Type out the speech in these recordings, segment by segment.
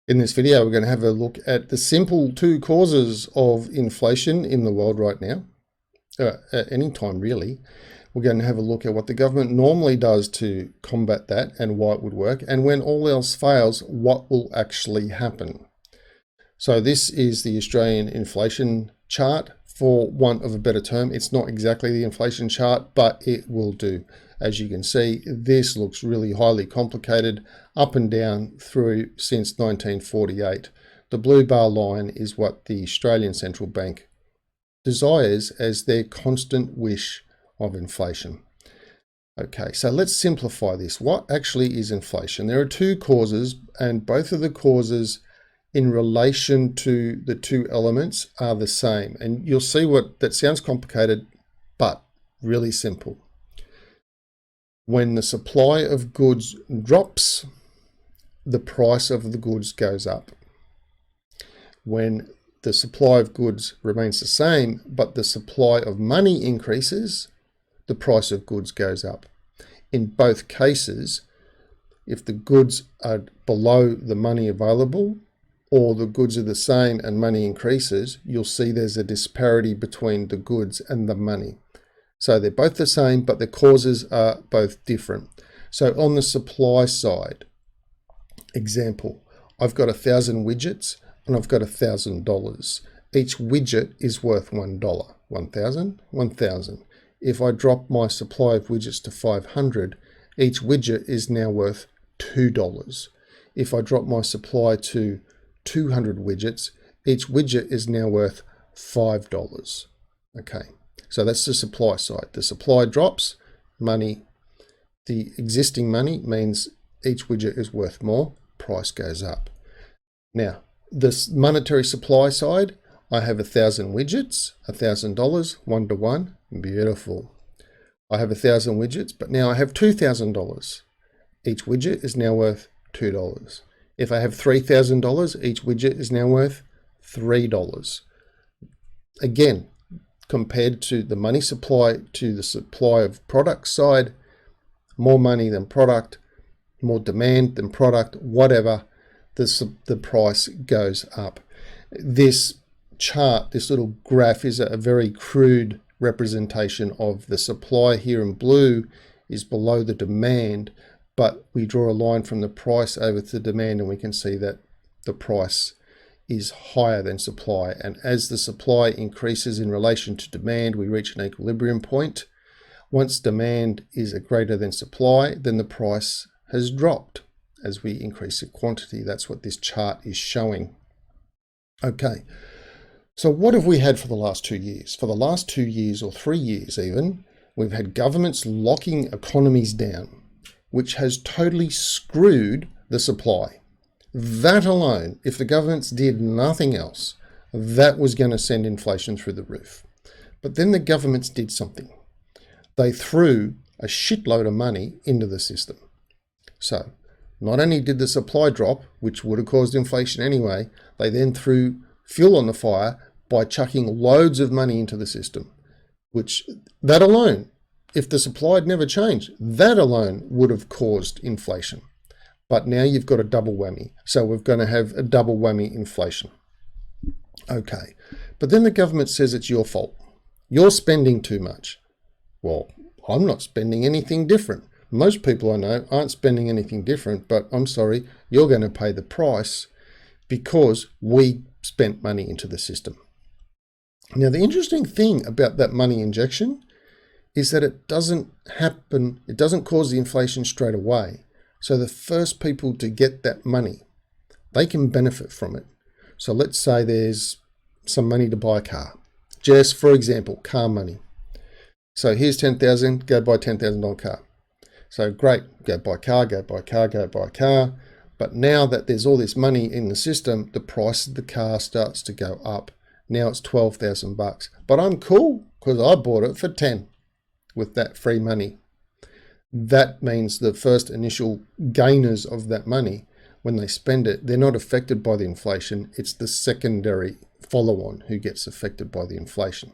In this video, we're going to have a look at the simple two causes of inflation in the world right now, at any time really. We're going to have a look at what the government normally does to combat that and why it would work, and when all else fails, what will actually happen. So this is the Australian inflation chart, for want of a better term. It's not exactly the inflation chart, but it will do. As you can see, this looks really highly complicated, up and down through since 1948. The blue bar line is what the Australian Central Bank desires as their constant wish of inflation. Okay, so let's simplify this. What actually is inflation? There are two causes, and both of the causes in relation to the two elements are the same. And you'll see what that sounds complicated, but really simple. When the supply of goods drops, the price of the goods goes up. When the supply of goods remains the same, but the supply of money increases, the price of goods goes up. In both cases, if the goods are below the money available, or the goods are the same and money increases, you'll see there's a disparity between the goods and the money. So they're both the same, but the causes are both different. So on the supply side, example, I've got 1,000 widgets and I've got $1,000. Each widget is worth $1. 1,000, 1,000. If I drop my supply of widgets to 500, each widget is now worth $2. If I drop my supply to 200 widgets, each widget is now worth $5. Okay, so that's the supply side. The supply drops, money, the existing money means each widget is worth more, price goes up. Now, this monetary supply side, I have 1,000 widgets, $1,000, 1 to 1, beautiful. I have 1,000 widgets, but now I have $2,000. Each widget is now worth $2. If I have $3,000, each widget is now worth $3. Again, compared to the money supply to the supply of product side, more money than product, more demand than product, whatever, the price goes up. This chart, this little graph, is a very crude representation of the supply here in blue is below the demand, but we draw a line from the price over to demand and we can see that the price is higher than supply. And as the supply increases in relation to demand, we reach an equilibrium point. Once demand is greater than supply, then the price has dropped as we increase the quantity. That's what this chart is showing. Okay, so what have we had for the last 2 years? For the last 2 years, or 3 years even, we've had governments locking economies down, which has totally screwed the supply. That alone, if the governments did nothing else, that was going to send inflation through the roof. But then the governments did something. They threw a shitload of money into the system. So not only did the supply drop, which would have caused inflation anyway, they then threw fuel on the fire by chucking loads of money into the system, which that alone, if the supply had never changed, that alone would have caused inflation. But now you've got a double whammy. So we're going to have a double whammy inflation. Okay, but then the government says it's your fault. You're spending too much. Well, I'm not spending anything different. Most people I know aren't spending anything different, but I'm sorry, you're going to pay the price because we spent money into the system. Now, the interesting thing about that money injection is that it doesn't happen, it doesn't cause the inflation straight away. So the first people to get that money, they can benefit from it. So let's say there's some money to buy a car. Just for example, car money. So here's 10,000, go buy a $10,000 car. So great, go buy a car, go buy a car, go buy a car. But now that there's all this money in the system, the price of the car starts to go up. Now it's 12,000 bucks. But I'm cool because I bought it for 10 with that free money. That means the first initial gainers of that money, when they spend it, they're not affected by the inflation. It's the secondary follow-on who gets affected by the inflation.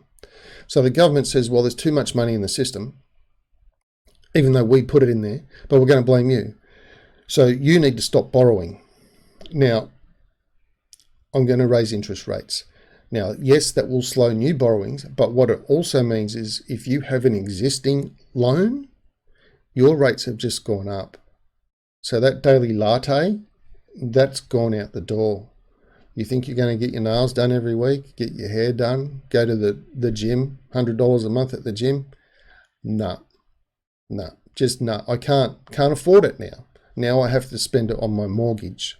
So the government says, well, there's too much money in the system, even though we put it in there, but we're going to blame you. So you need to stop borrowing. Now, I'm going to raise interest rates. Now, yes, that will slow new borrowings, but what it also means is if you have an existing loan, your rates have just gone up. So that daily latte, that's gone out the door. You think you're going to get your nails done every week, get your hair done, go to the gym, $100 a month at the gym? No, just no. I can't afford it now. Now I have to spend it on my mortgage.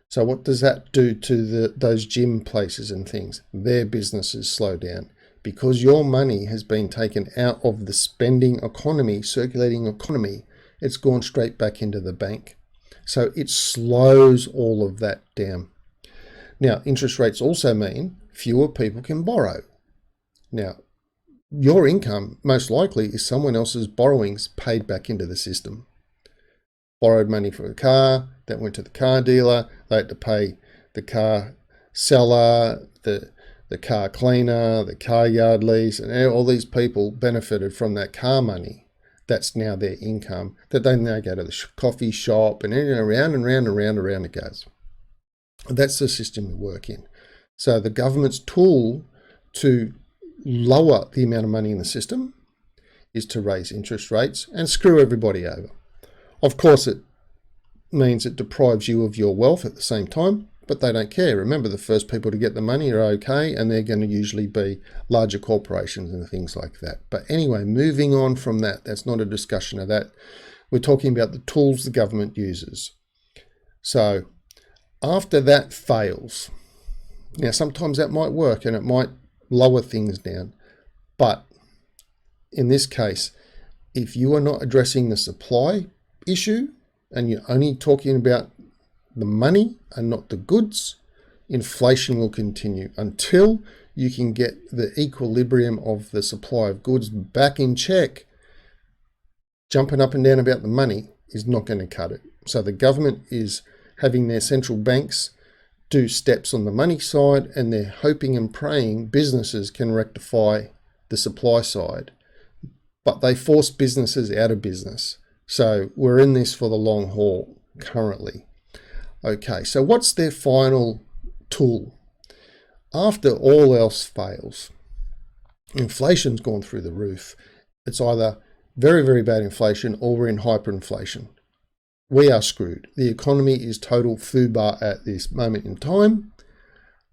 So what does that do to those gym places and things? Their businesses slow down because your money has been taken out of the spending economy, circulating economy. It's gone straight back into the bank. So it slows all of that down. Now, interest rates also mean fewer people can borrow. Now, your income most likely is someone else's borrowings paid back into the system. Borrowed money for a car, that went to the car dealer, they had to pay the car seller, the car cleaner, the car yard lease, and all these people benefited from that car money. That's now their income, that they now go to the coffee shop, and around and round and round and round it goes. That's the system we work in. So the government's tool to lower the amount of money in the system is to raise interest rates and screw everybody over. Of course, it means it deprives you of your wealth at the same time, but they don't care. Remember, the first people to get the money are okay, and they're going to usually be larger corporations and things like that. But anyway, moving on from that, that's not a discussion of that. We're talking about the tools the government uses. So after that fails, now sometimes that might work and it might lower things down, but in this case, if you are not addressing the supply issue and you're only talking about the money and not the goods, inflation will continue until you can get the equilibrium of the supply of goods back in check. Jumping up and down about the money is not going to cut it. So the government is having their central banks do steps on the money side, and they're hoping and praying businesses can rectify the supply side. But they force businesses out of business. So we're in this for the long haul currently. Okay, so what's their final tool? After all else fails, inflation's gone through the roof. It's either very, very bad inflation or we're in hyperinflation. We are screwed. The economy is total foobar at this moment in time.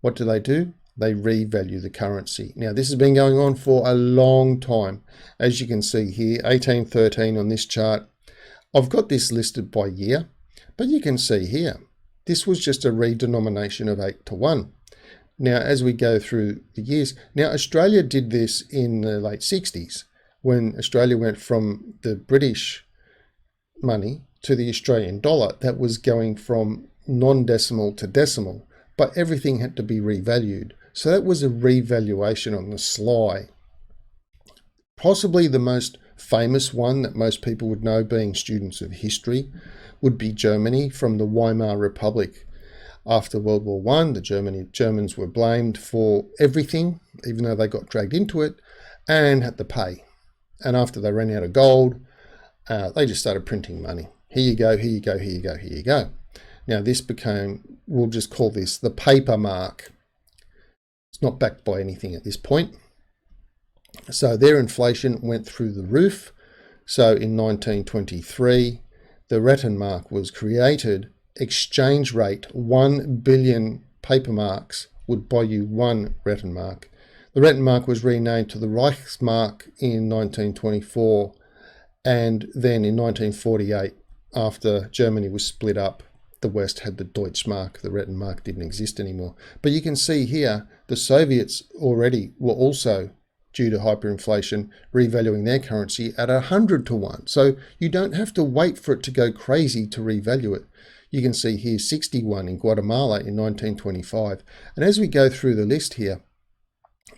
What do? They revalue the currency. Now, this has been going on for a long time. As you can see here, 1813 on this chart. I've got this listed by year, but you can see here, this was just a redenomination of 8 to 1. Now, as we go through the years, now Australia did this in the late 60s, when Australia went from the British money to the Australian dollar. That was going from non-decimal to decimal, but everything had to be revalued. So that was a revaluation on the sly. Possibly the most famous one that most people would know, being students of history, would be Germany from the Weimar Republic. After World War I, the Germans were blamed for everything, even though they got dragged into it, and had to pay. And after they ran out of gold, they just started printing money. Here you go, here you go, here you go, here you go. Now this became, we'll just call this the paper mark. It's not backed by anything at this point. So their inflation went through the roof. So in 1923, the Rentenmark was created. Exchange rate, 1 billion paper marks would buy you one Rentenmark. The Rentenmark was renamed to the Reichsmark in 1924, and then in 1948, after Germany was split up, the West had the Deutschmark. The Rentenmark didn't exist anymore. But you can see here, the Soviets already were also, due to hyperinflation, revaluing their currency at 100 to 1. So you don't have to wait for it to go crazy to revalue it. You can see here 61 in Guatemala in 1925. And as we go through the list here,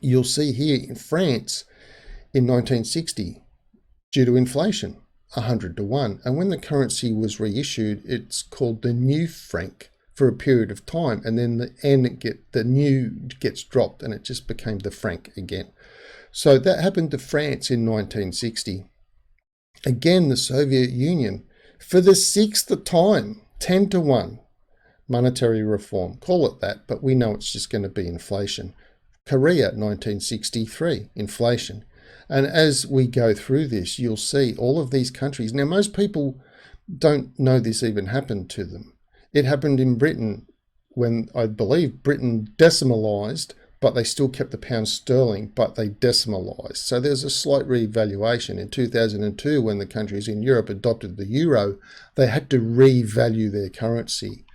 you'll see here in France in 1960, due to inflation, 100 to 1. And when the currency was reissued, it's called the new franc for a period of time. And then the new gets dropped and it just became the franc again. So that happened to France in 1960. Again, the Soviet Union, for the 6th time, 10 to 1. monetary reform. Call it that, but we know it's just going to be inflation. Korea, 1963, inflation. And as we go through this, you'll see all of these countries. Now, most people don't know this even happened to them. It happened in Britain when, I believe, Britain decimalised, but they still kept the pound sterling, but they decimalised. So there's a slight revaluation. In 2002, when the countries in Europe adopted the euro, they had to revalue their currency,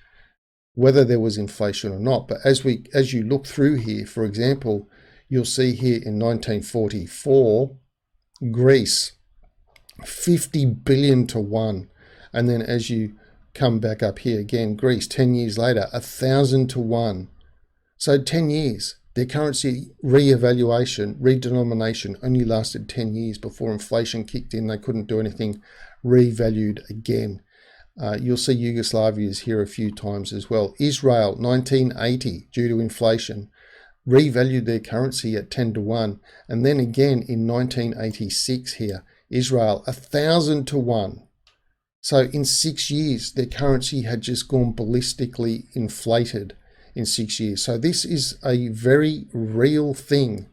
whether there was inflation or not. But as you look through here, for example, you'll see here in 1944, Greece, 50 billion to 1. And then as you come back up here again, Greece, 10 years later, 1,000 to 1. So 10 years. Their currency re-evaluation, redenomination only lasted 10 years before inflation kicked in. They couldn't do anything, revalued again. You'll see Yugoslavia is here a few times as well. Israel, 1980, due to inflation, revalued their currency at 10 to 1. And then again in 1986 here, Israel, 1,000 to 1. So in 6 years, their currency had just gone ballistically inflated in 6 years. So this is a very real thing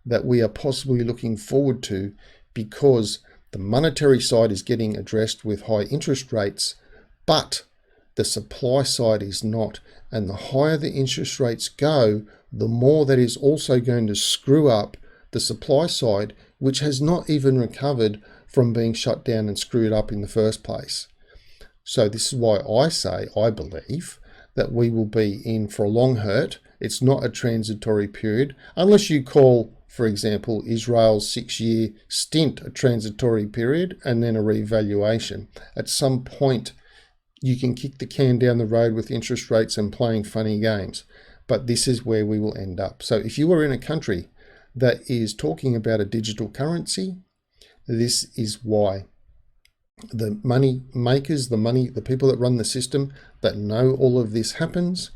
that we are possibly looking forward to, because the monetary side is getting addressed with high interest rates, but the supply side is not. And the higher the interest rates go, the more that is also going to screw up the supply side, which has not even recovered from being shut down and screwed up in the first place. So this is why I say, I believe, that we will be in for a long hurt. It's not a transitory period, unless you call, for example, Israel's 6-year stint a transitory period and then a revaluation. At some point, you can kick the can down the road with interest rates and playing funny games, but this is where we will end up. So if you are in a country that is talking about a digital currency, this is why. The money makers, the people that run the system, that know all of this happens,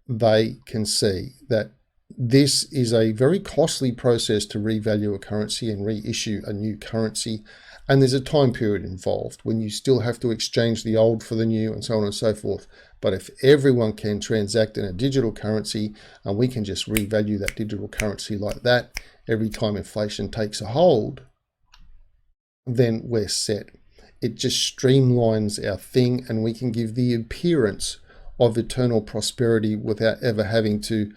they can see that this is a very costly process to revalue a currency and reissue a new currency. And there's a time period involved when you still have to exchange the old for the new and so on and so forth. But if everyone can transact in a digital currency and we can just revalue that digital currency like that every time inflation takes a hold, then we're set. It just streamlines our thing, and we can give the appearance of eternal prosperity without ever having to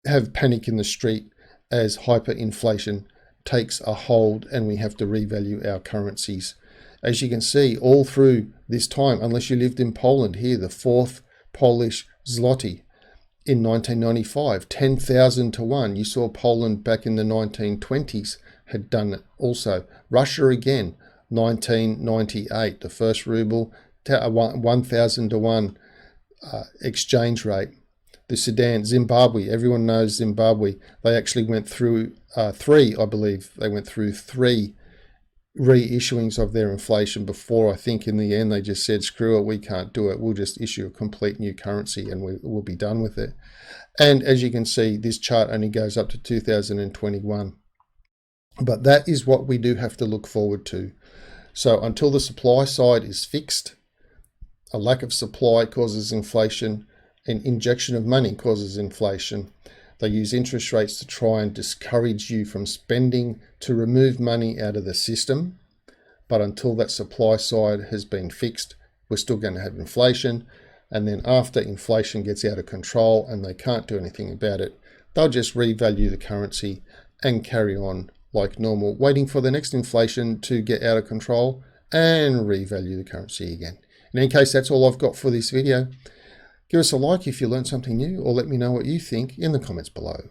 have panic in the street as hyperinflation takes a hold and we have to revalue our currencies. As you can see, all through this time, unless you lived in Poland, here the 4th Polish zloty in 1995, 10,000 to 1. You saw Poland back in the 1920s had done it also. Russia again, 1998, the first ruble, 1,000 to 1 exchange rate. The Sudan, Zimbabwe, everyone knows Zimbabwe. They actually went through three reissuings of their inflation before, I think in the end they just said, screw it, we can't do it. We'll just issue a complete new currency and we'll be done with it. And as you can see, this chart only goes up to 2021. But that is what we do have to look forward to. So until the supply side is fixed, a lack of supply causes inflation, an injection of money causes inflation. They use interest rates to try and discourage you from spending, to remove money out of the system. But until that supply side has been fixed, we're still going to have inflation. And then after inflation gets out of control and they can't do anything about it, they'll just revalue the currency and carry on like normal, waiting for the next inflation to get out of control and revalue the currency again. In any case, that's all I've got for this video. Give us a like if you learned something new, or let me know what you think in the comments below.